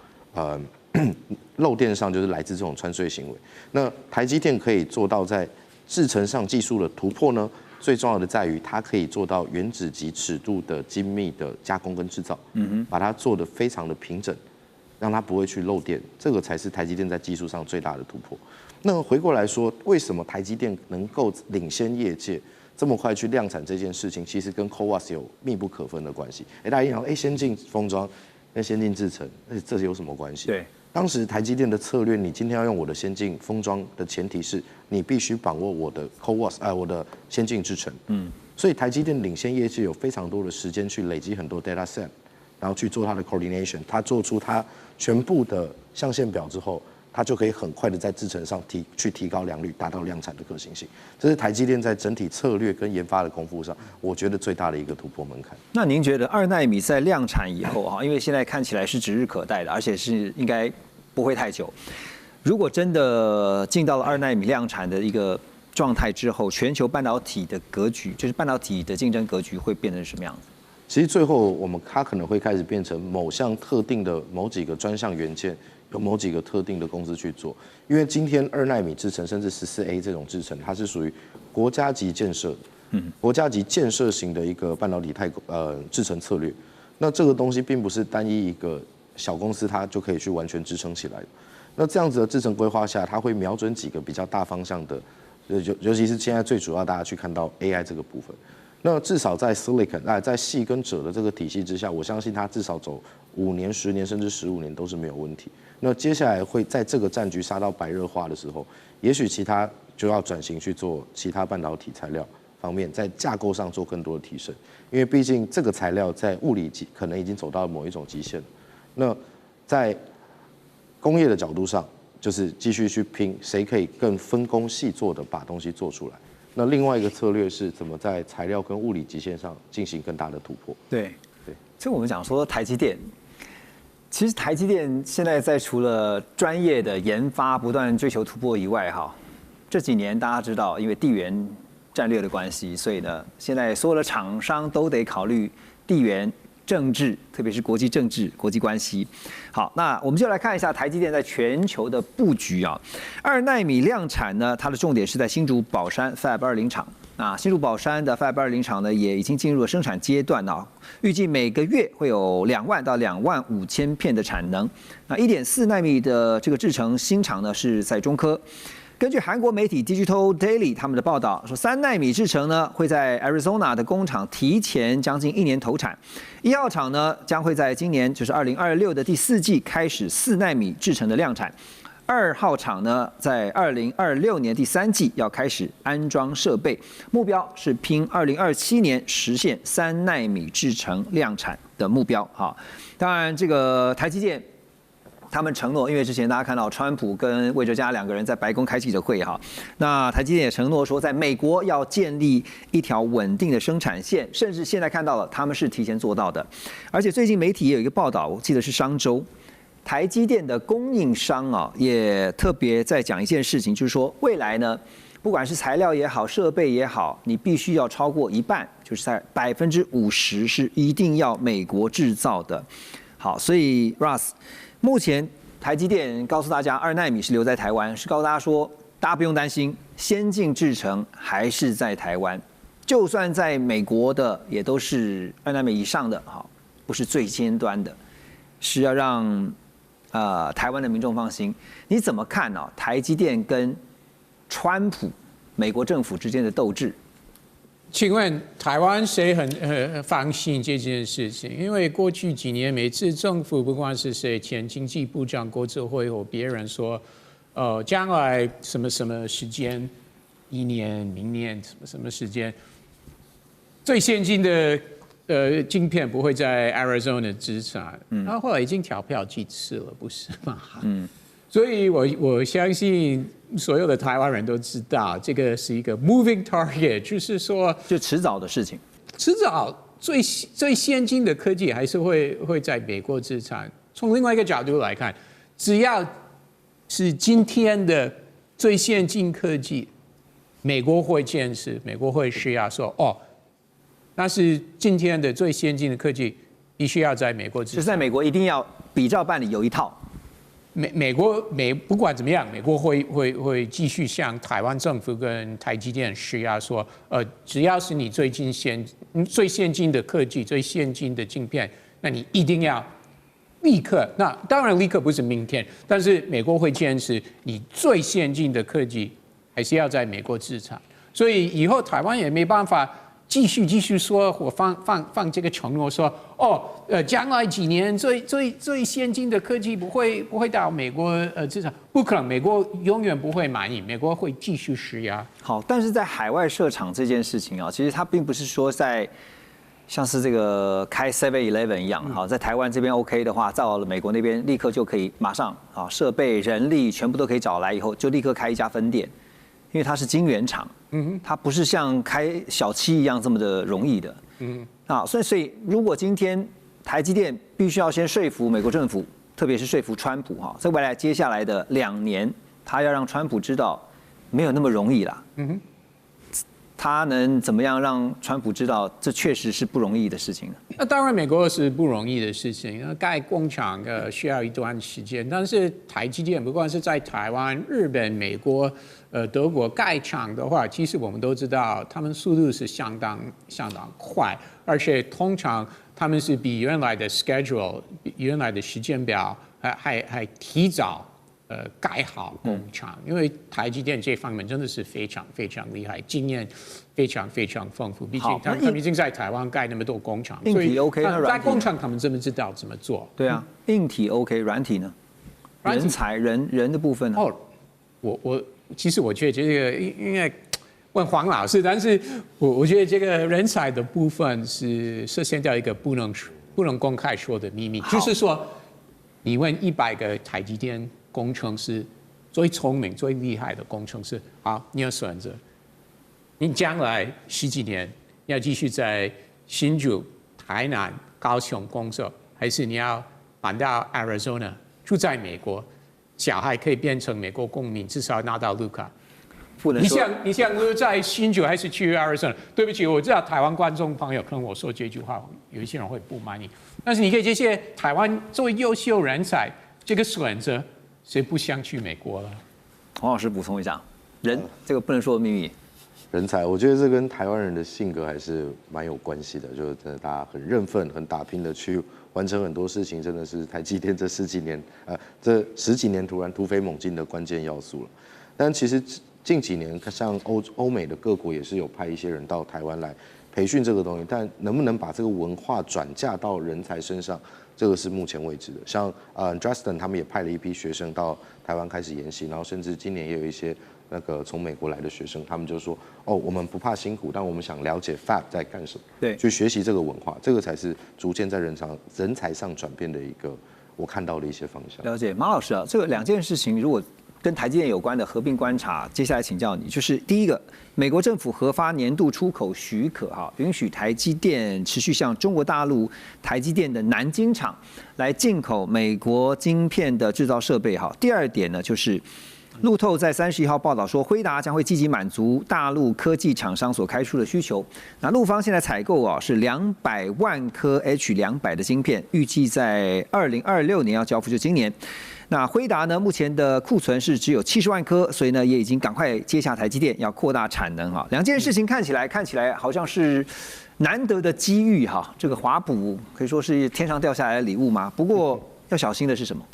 漏电上，就是来自这种穿隧行为。那台积电可以做到在制程上技术的突破呢？最重要的在于它可以做到原子级尺度的精密的加工跟制造，把它做得非常的平整，让它不会去漏电，这个才是台积电在技术上最大的突破。那回过来说，为什么台积电能够领先业界这么快去量产这件事情，其实跟 CoWoS 有密不可分的关系。大家一想，先进封装跟先进制程，这有什么关系？对，当时台积电的策略，你今天要用我的先进封装的前提是，你必须把握我的 CoWoS，我的先进制程。所以台积电领先业界有非常多的时间去累积很多 data set， 然后去做它的 coordination， 它做出它全部的象限表之后，它就可以很快的在制程上去提高良率，达到量产的可行性。这是台积电在整体策略跟研发的功夫上，我觉得最大的一个突破门槛。那您觉得2奈米在量产以后哈，因为现在看起来是指日可待的，而且是应该不会太久。如果真的进到了2奈米量产的一个状态之后，全球半导体的格局，就是半导体的竞争格局会变成什么样子？其实最后它可能会开始变成某项特定的某几个专项元件，有某几个特定的公司去做。因为今天2奈米制程甚至14A 这种制程，它是属于国家级建设，国家级建设型的一个半导体制程策略。那这个东西并不是单一一个小公司它就可以去完全支撑起来的。那这样子的制程规划下，它会瞄准几个比较大方向的，尤其是现在最主要大家去看到 AI 这个部分。那至少在 Silicon 在矽跟锗的这个体系之下，我相信它至少走5年、10年甚至15年都是没有问题。那接下来会在这个战局杀到白热化的时候，也许其他就要转型去做其他半导体材料方面，在架构上做更多的提升，因为毕竟这个材料在物理可能已经走到某一种极限了。那在工业的角度上，就是继续去拼谁可以更分工细作的把东西做出来。那另外一个策略是怎么在材料跟物理极限上进行更大的突破？对，这我们讲说台积电，其实台积电现在在除了专业的研发不断追求突破以外，哈，这几年大家知道，因为地缘战略的关系，所以呢，现在所有的厂商都得考虑地缘政治，特别是国际政治、国际关系。好，那我们就来看一下台积电在全球的布局啊。2奈米量产呢，它的重点是在新竹宝山 Fab 20厂。那新竹宝山的 Fab 20厂呢，也已经进入了生产阶段啊，预计每个月会有2万到2万5千片的产能。那1.4奈米的这个制程新厂呢，是在中科。根据韩国媒体 Digital Daily 他们的报道说，3奈米制程呢会在 Arizona 的工厂提前将近1年投产，1号厂呢将会在今年就是2026的第4季开始4奈米制程的量产，2号厂呢在2026年第3季要开始安装设备，目标是拼2027年实现3奈米制程量产的目标。好，当然这个台积电。他们承诺，因为之前大家看到川普跟魏哲嘉2个人在白宫开记者会哈，那台积电也承诺说，在美国要建立一条稳定的生产线，甚至现在看到了他们是提前做到的。而且最近媒体也有一个报道，我记得是商周，台积电的供应商啊也特别在讲一件事情，就是说未来呢，不管是材料也好，设备也好，你必须要超过一半，就是在50%是一定要美国制造的。好，所以 Russ。目前台积电告诉大家，2奈米是留在台湾，是告诉大家说，大家不用担心，先进制程还是在台湾，就算在美国的也都是2奈米以上的，好，不是最尖端的，是要让台湾的民众放心。你怎么看呢？台积电跟川普美国政府之间的斗智？请问台湾谁很放心这件事情？因为过去几年，每次政府不管是谁，前经济部长郭哲辉或别人说，将来什么什么时间，1年、明年什么时间，最先进的晶片不会在 Arizona 制产，然后后来已经调票几次了，不是吗？所以我相信所有的台湾人都知道，这个是一个 moving target， 就是说，就迟早的事情。迟早最先进的科技还是会在美国制产。从另外一个角度来看，只要是今天的最先进科技，美国会坚持，美国会需要说，那是今天的最先进的科技，必须要在美国制产。就是在美国一定要比照办理有一套。美国不管怎么样，美国会继续向台湾政府跟台积电施压说，只要是你最先进的科技、最先进的晶片，那你一定要立刻。那当然立刻不是明天，但是美国会坚持你最先进的科技还是要在美国制产。所以以后台湾也没办法继续说，我放这个承诺说，将来几年最先进的科技不会到美国制产，不可能，美国永远不会满意，美国会继续施压。好，但是在海外设厂这件事情啊，其实它并不是说在像是这个开 7-Eleven 一样，好，在台湾这边 OK 的话，到了美国那边立刻就可以马上啊，设备、人力全部都可以找来以后，就立刻开一家分店。因为它是晶圆厂，它不是像开小七一样这么的容易的，所以如果今天台积电必须要先说服美国政府，特别是说服川普哈，在未来接下来的2年，他要让川普知道没有那么容易啦，他能怎么样让川普知道这确实是不容易的事情呢？那当然，美国是不容易的事情，盖工厂需要一段时间。但是台积电不管是在台湾、日本、美国、德国盖厂的话，其实我们都知道，他们速度是相当快，而且通常他们是比原来的 schedule、比原来的时间表还提早。盖好工厂，因为台积电这方面真的是非常厉害，经验非常丰富。毕竟他们已经在台湾盖那么多工厂，硬体 OK， 那软体在工厂他们真的知道怎么做。对啊，硬体 OK， 软体呢？人才人的部分呢？其实我觉得这个应该问黄老师，但是我觉得这个人才的部分是涉嫌到一个不能公开说的秘密，就是说你问100个台积电工程师最聪明、最厉害的工程师，好，你要选择，你将来10几年要继续在新竹、台南、高雄工作，还是你要搬到 Arizona 住在美国，小孩可以变成美国公民，至少拿到绿卡？不能说。你想在新竹还是去Arizona？对不起，我知道台湾观众朋友可能我说这句话，有一些人会不满意。但是你可以这些台湾作为优秀人才，这个选择谁不想去美国了？黄老师补充一下，这个不能说的秘密。人才，我觉得这跟台湾人的性格还是蛮有关系的，就是真的大家很认份、很打拼的去完成很多事情，真的是台积电这十几年突然突飞猛进的关键要素了。但其实近几年，像欧美的各国也是有派一些人到台湾来培训这个东西，但能不能把这个文化转嫁到人才身上，这个是目前未知的。像Justin 他们也派了一批学生到台湾开始研习，然后甚至今年也有一些那个从美国来的学生，他们就说我们不怕辛苦，但我们想了解 Fab 在干什么，对，去学习这个文化，这个才是逐渐在人才上转变的一个我看到的一些方向。了解，马老师啊，这个两件事情如果跟台积电有关的合并观察，接下来请教你，就是第一个，美国政府核发年度出口许可允许台积电持续向中国大陆台积电的南京厂来进口美国晶片的制造设备第二点呢，就是路透在31号报道说，辉达将会积极满足大陆科技厂商所开出的需求。那陆方现在采购是200万颗 H200的晶片，预计在2026年要交付，就今年。那辉达呢，目前的库存是只有70万颗，所以呢也已经赶快接下台积电，要扩大产能两件事情看起来好像是难得的机遇这个华补可以说是天上掉下来的礼物嘛。不过要小心的是什么？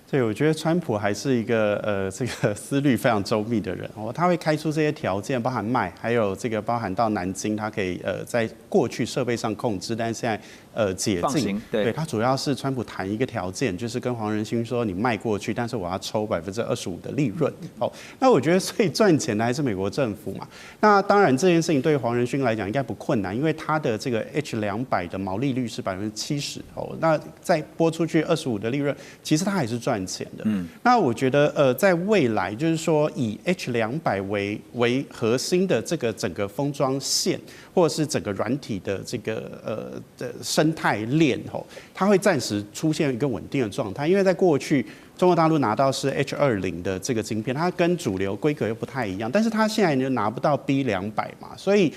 对，我觉得川普还是一个这个思虑非常周密的人他会开出这些条件，包含卖，还有这个包含到南京，他可以在过去设备上控制，但是现在解禁。对，他主要是川普谈一个条件，就是跟黄仁勋说你卖过去，但是我要抽25%的利润。那我觉得最赚钱的还是美国政府嘛。那当然这件事情对于黄仁勋来讲应该不困难，因为他的这个 H200的毛利率是70%那再拨出去25%的利润，其实他还是赚钱的。那我觉得在未来就是说以 H200为核心的这个整个封装线，或者是整个软体的这个的生态链它会暂时出现一个稳定的状态，因为在过去中国大陆拿到是 H20的这个晶片，它跟主流规格又不太一样，但是它现在就拿不到 B200嘛，所以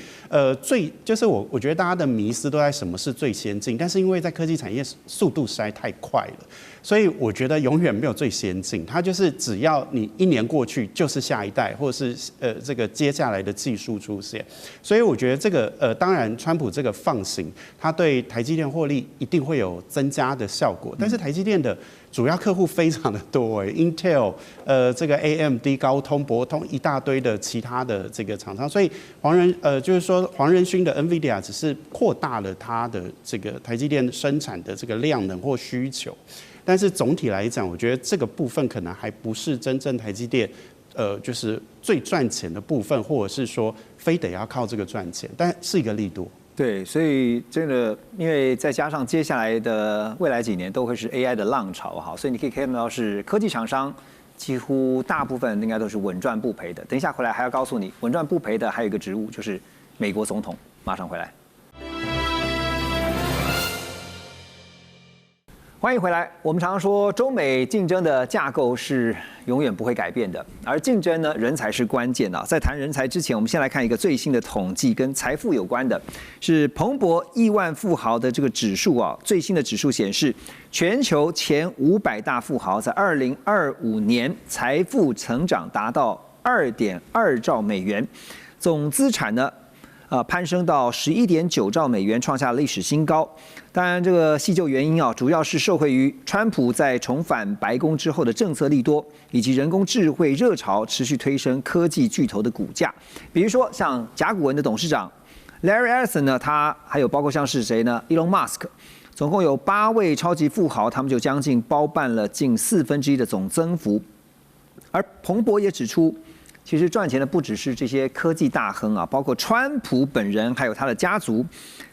就是我觉得大家的迷思都在什么是最先进，但是因为在科技产业速度实在太快了，所以我觉得永远没有最先进，它就是只要你1年过去就是下一代，或者是这个接下来的技术出现，所以我觉得这个当然川普这个放行，它对台积电获利一定会有增加的效果，但是台积电的主要客户非常的多，Intel、这个 AMD、高通、博通一大堆的其他的这个厂商，所以就是说黄仁勋的 NVIDIA 只是扩大了它的这个台积电生产的这个量能或需求，但是总体来讲，我觉得这个部分可能还不是真正台积电就是最赚钱的部分，或者是说非得要靠这个赚钱，但是一个利多。对，所以真的，因为再加上接下来的未来几年都会是 AI 的浪潮所以你可以看到是科技厂商几乎大部分应该都是稳赚不赔的。等一下回来还要告诉你，稳赚不赔的还有一个职务就是美国总统。马上回来。欢迎回来。我们常说中美竞争的架构是永远不会改变的，而竞争呢，人才是关键的。在谈人才之前，我们先来看一个最新的统计，跟财富有关的，是彭博亿万富豪的这个指数最新的指数显示，全球前500大富豪在2025年财富成长达到2.2兆美元，总资产呢攀升到11.9兆美元，创下历史新高。当然，这个细究原因主要是受惠于川普在重返白宫之后的政策利多，以及人工智慧热潮持续推升科技巨头的股价。比如说，像甲骨文的董事长 Larry Ellison 呢，他还有包括像是谁呢 ？Elon Musk， 总共有8位超级富豪，他们就将近包办了近1/4的总增幅。而彭博也指出，其实赚钱的不只是这些科技大亨包括川普本人，还有他的家族。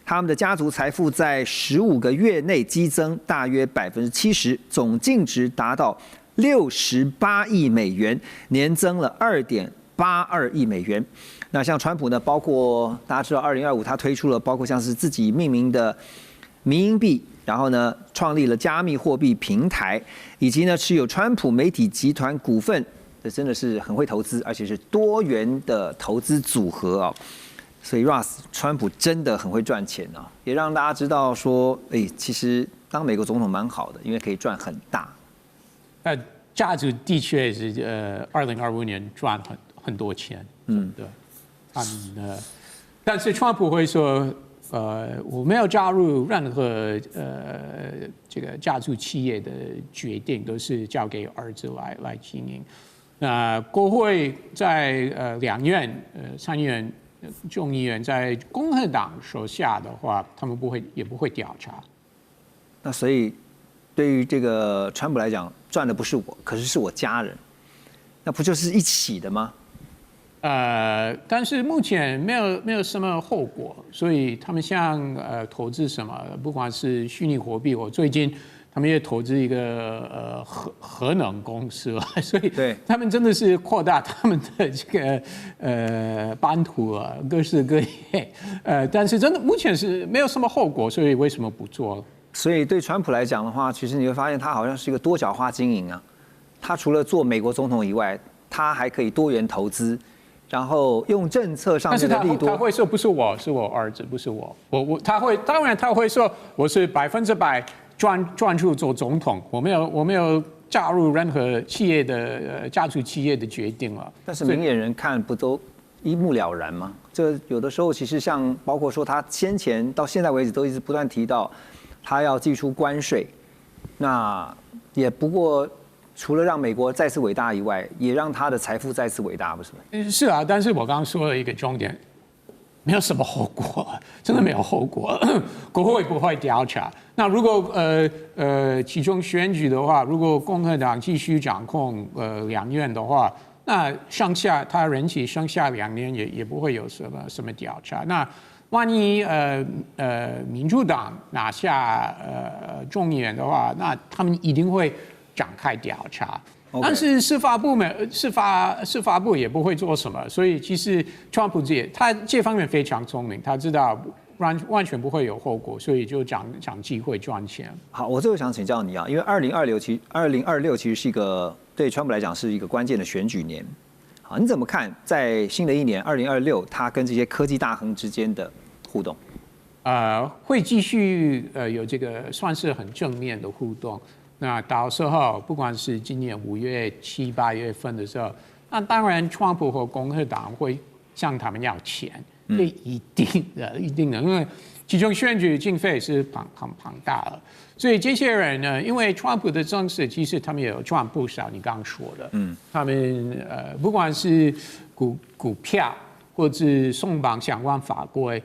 他们的家族财富在15个月内激增大约70%，总净值达到68亿美元，年增了2.82亿美元。那像川普呢，包括大家知道2025他推出了包括像是自己命名的迷因币，然后呢创立了加密货币平台，以及呢持有川普媒体集团股份这真的是很会投资，而且是多元的投资组合啊。所以 Ross 川普真的很会赚钱啊，也让大家知道说，其实当美国总统蛮好的，因为可以赚很大。价值的确是2025年赚很多钱，对，但是川普会说，我没有加入任何这个家族企业的决定，都是交给儿子来经营。国会在两院参议院、众议院在共和党手下的话，他们也不会调查。那所以对于这个川普来讲，赚的不是我，可是是我家人，那不就是一起的吗？但是目前没有什么后果，所以他们像投资什么，不管是虚拟货币，我最近他们也投资一个核能公司了，所以他们真的是扩大他们的这个版图啊，各式各业。但是真的目前是没有什么后果，所以为什么不做？所以对川普来讲的话，其实你会发现他好像是一个多角化经营啊。他除了做美国总统以外，他还可以多元投资，然后用政策上面的利多。他会说不是我，是我儿子，不是我。当然他会说我是100%专注做总统，我没有加入任何企业的家族企业的决定了。但是明眼人看不都一目了然吗？这有的时候其实像包括说他先前到现在为止都一直不断提到。他要祭出关税，那也不过除了让美国再次伟大以外，也让他的财富再次伟大，不是吗？是啊，但是我刚刚说了一个重点，没有什么后果，真的没有后果，国会不会调查。那如果其中选举的话，如果共和党继续掌控两院的话，那他任期剩下2年也不会有什么调查。那万一民主党拿下众议院的话，那他们一定会展开调查。但是司法部也不会做什么，所以其实川普他这方面非常聪明，他知道完全不会有后果，所以就讲机会赚钱。好，我最后想请教你啊，因为2026其实是一个对川普来讲是一个关键的选举年。好，你怎么看在新的一年2026，它跟这些科技大亨之间的互动？会继续有这个算是很正面的互动。那到时候不管是今年5月、7、8月份的时候，那当然川普和共和党会向他们要钱，这一定的，因为其中选举经费是庞大了。所以这些人呢，因为川普的政策，其实他们也有赚不少。你刚刚说的，他们不管是股票或者松绑相关法规，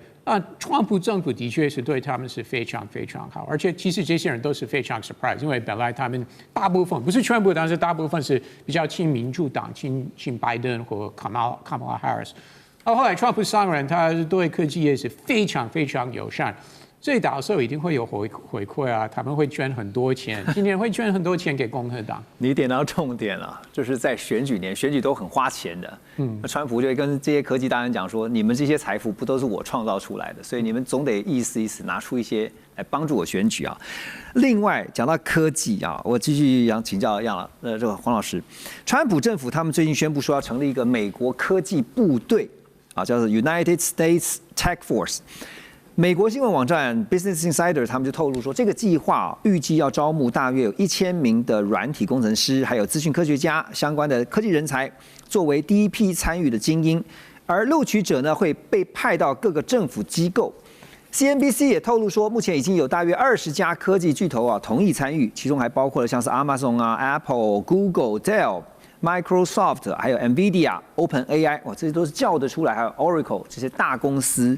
川普政府的确是对他们是非常非常好。而且其实这些人都是非常 surprise， 因为本来他们大部分不是全部，但是大部分是比较亲民主党、亲拜登或 Kamala Harris。后来川普上任，他对科技业是非常非常友善。所以到时候一定会有回馈啊，他们会捐很多钱，今年会捐很多钱给共和党。你点到重点了，就是在选举年，选举都很花钱的。那川普就会跟这些科技大人讲说，你们这些财富不都是我创造出来的，所以你们总得意思意思，拿出一些来帮助我选举啊。另外讲到科技啊，我继续想请教这个黄老师，川普政府他们最近宣布说要成立一个美国科技部队啊，叫做 United States Tech Force。美国新闻网站 Business Insider 他们就透露说，这个计划预计要招募大约有1000名的软体工程师，还有资讯科学家相关的科技人才，作为第一批参与的精英。而录取者呢会被派到各个政府机构。CNBC 也透露说，目前已经有大约20家科技巨头同意参与，其中还包括了像是 Amazon Apple、Google、Dell、Microsoft， 还有 NVIDIA、OpenAI， 这些都是叫得出来，还有 Oracle 这些大公司。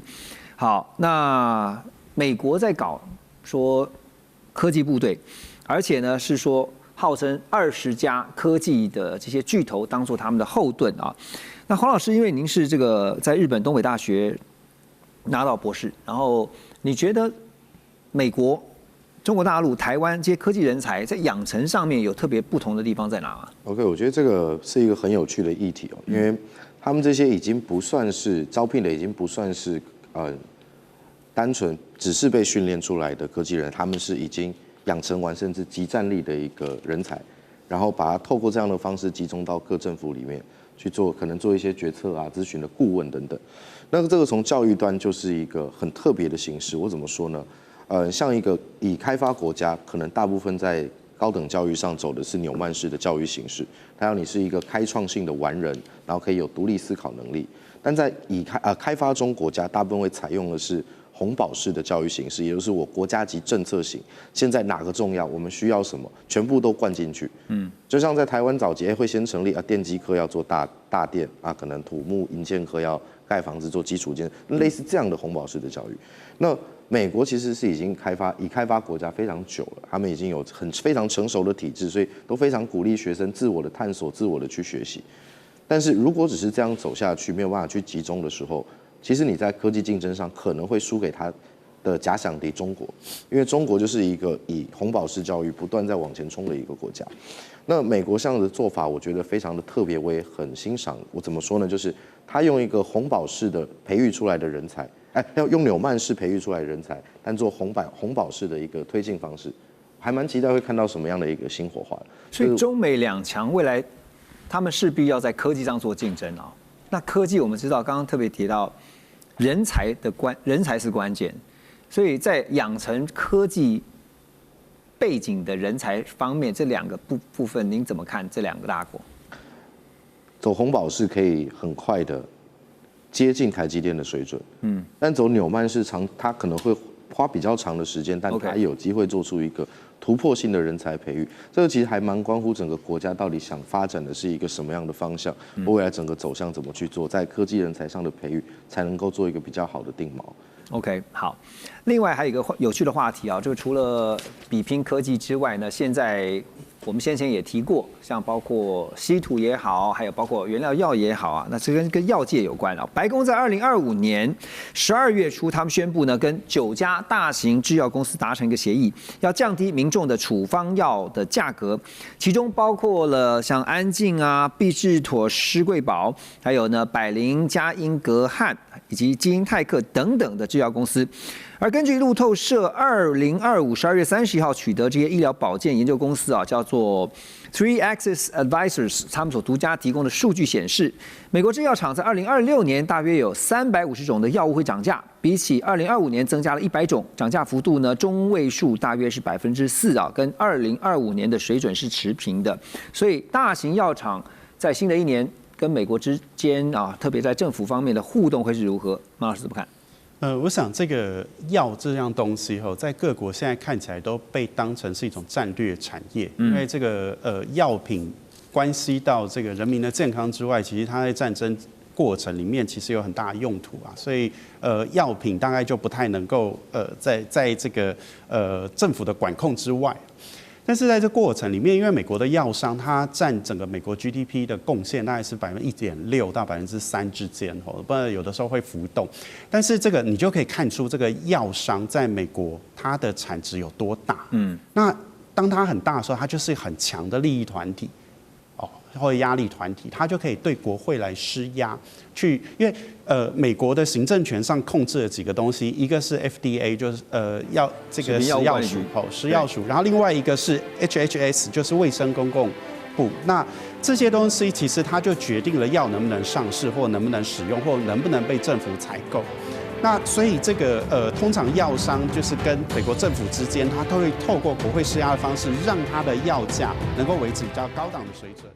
好，那美国在搞说科技部队，而且呢是说号称20家科技的这些巨头当做他们的后盾啊。那黄老师，因为您是这个在日本东北大学拿到博士，然后你觉得美国、中国大陆、台湾这些科技人才在养成上面有特别不同的地方在哪吗 ？OK， 我觉得这个是一个很有趣的议题哦，因为他们这些已经不算是招聘的，已经不算是单纯只是被训练出来的科技人，他们是已经养成完甚至即战力的一个人才。然后把它透过这样的方式集中到各政府里面去做，可能做一些决策啊、咨询的顾问等等。那这个从教育端就是一个很特别的形式。我怎么说呢？像一个以开发国家，可能大部分在高等教育上走的是纽曼式的教育形式，它要你是一个开创性的完人，然后可以有独立思考能力。但在开发中国家，大部分会采用的是红宝式的教育形式，也就是我国家级政策型，现在哪个重要，我们需要什么，全部都灌进去。就像在台湾早期会先成立电机科要做大电啊，可能土木营建科要盖房子做基础建，类似这样的红宝式的教育。那美国其实是已经开发国家非常久了，他们已经有非常成熟的体制，所以都非常鼓励学生自我的探索、自我的去学习。但是如果只是这样走下去，没有办法去集中的时候，其实你在科技竞争上可能会输给他的假想敌中国，因为中国就是一个以红宝式教育不断在往前冲的一个国家。那美国这样的做法，我觉得非常的特别，我也很欣赏。我怎么说呢？就是他用一个红宝式的培育出来的人才，要用纽曼式培育出来的人才，但做红宝式的一个推进方式，还蛮期待会看到什么样的一个新火花。所以中美两强未来，他们势必要在科技上做竞争啊。那科技我们知道，刚刚特别提到人才是关键，所以在养成科技背景的人才方面，这两个部分您怎么看？这两个大国走红宝式可以很快的接近台积电的水准，但走纽曼式它可能会花比较长的时间，但它有机会做出一个突破性的人才培育。这个其实还蛮关乎整个国家到底想发展的是一个什么样的方向，未来整个走向怎么去做，在科技人才上的培育才能够做一个比较好的定锚。OK， 好。另外还有一个有趣的话题啊，就是除了比拼科技之外呢，现在我们先前也提过，像包括稀土也好，还有包括原料药也好啊，那这跟药界有关啊。白宫在2025年12月初，他们宣布呢，跟9家大型制药公司达成一个协议，要降低民众的处方药的价格，其中包括了像安静啊、必治妥施贵宝，还有呢百灵、佳音格汉以及基因泰克等等的制药公司。而根据路透社2025 12月31号取得这些医疗保健研究公司啊，叫做 Three Axis Advisors， 他们所独家提供的数据显示，美国制药厂在2026年大约有350种的药物会涨价，比起2025年增加了100种，涨价幅度呢中位数大约是4%啊，跟2025年的水准是持平的。所以大型药厂在新的一年跟美国之间啊，特别在政府方面的互动会是如何？马老师怎么看？我想这个药这样东西在各国现在看起来都被当成是一种战略产业，因为这个药品关系到这个人民的健康之外，其实它在战争过程里面其实有很大的用途啊，所以药品大概就不太能够在这个政府的管控之外。但是在这过程里面，因为美国的药商它占整个美国 GDP 的贡献大概是1.6%到3%之间，不然有的时候会浮动。但是这个你就可以看出这个药商在美国它的产值有多大。那当它很大的时候，它就是很强的利益团体。或者压力团体，它就可以对国会来施压，因为美国的行政权上控制了几个东西，一个是 FDA， 就是要这个食药署食药署，然后另外一个是 HHS， 就是卫生公共部。那这些东西其实它就决定了药能不能上市，或能不能使用，或能不能被政府采购。那所以这个通常药商就是跟美国政府之间，它都会透过国会施压的方式，让它的药价能够维持比较高档的水准。